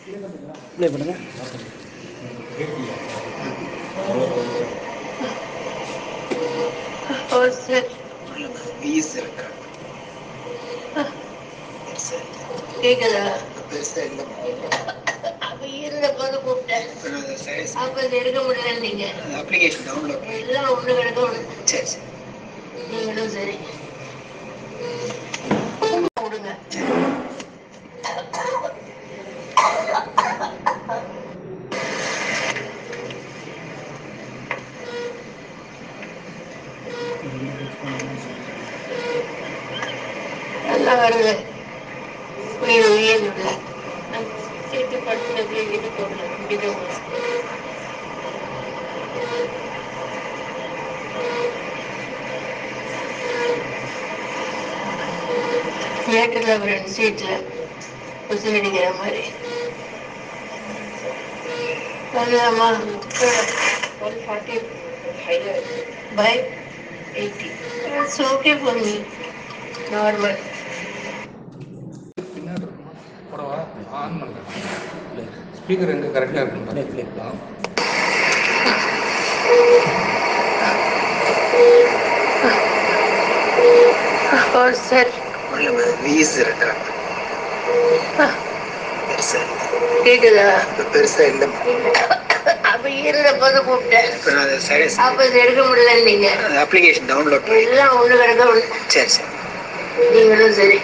Play பண்ணுங்க. கேக்குதா? அப்ப இருந்த போது கூப்பிட்டேன். அப்ப எடுக்க முடியல நீங்க. அப்ளிகேஷன் டவுன்லோட் எல்லாம் ஒண்ணு கிடக்க ஒண்ணு. சரி சரி. நீங்களும் சரி. கொடுங்க. நல்லா வருது. உயிர் உயிர் திருப்பி படுத்துனது இது போடல. இது தியேட்டர்ல ஃப்ரெண்ட் சீட்ல விசில் அடிக்கிற மாதிரி சொல்லலாமா? 140 higher by 80. It's okay for me. Normal. On பண்ணுறேன். ஸ்பீக்கர் எங்கே கரெக்டாக இருக்குன்னு சரி கேக்குதா? பெருசா இல்ல. அப்ப இருந்த போது கூப்பிட்டேன். அப்ப எடுக்க முடியல நீங்க. அப்ளிகேஷன் டவுன்லோட் எல்லாம் ஒண்ணு கிடக்க ஒண்ணு. சரி சரி. நீங்களும் சரி.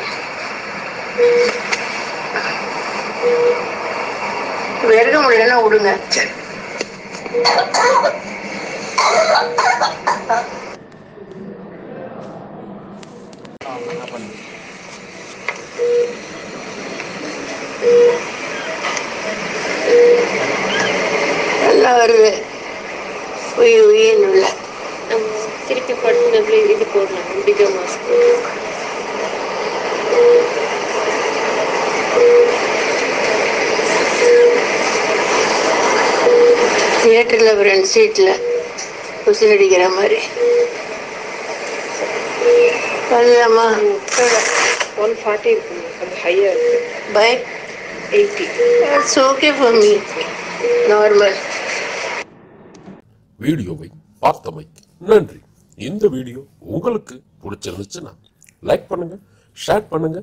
எடுக்க முடியலன்னா விடுங்க. சரி. நல்லா வருது. உயிர் உயிர் உள்ள திருப்பி படுத்துனதுல இது போடலாம். பிகோ மாஸ்க் தியேட்டர்ல ஃப்ரெண்ட் சீட்ல விசில் அடிக்கிற மாதிரி சொல்லலாமா? 140 இருக்கு. அது higher by 80. It's okay for me. Normal. வீடியோவை பார்த்தமைக்கு நன்றி. இந்த வீடியோ உங்களுக்கு பிடிச்சிருந்துச்சுன்னா லைக் பண்ணுங்க, ஷேர் பண்ணுங்க,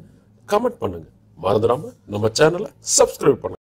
கமெண்ட் பண்ணுங்க. மறந்துடாம நம்ம சேனலை சப்ஸ்கிரைப் பண்ணுங்க.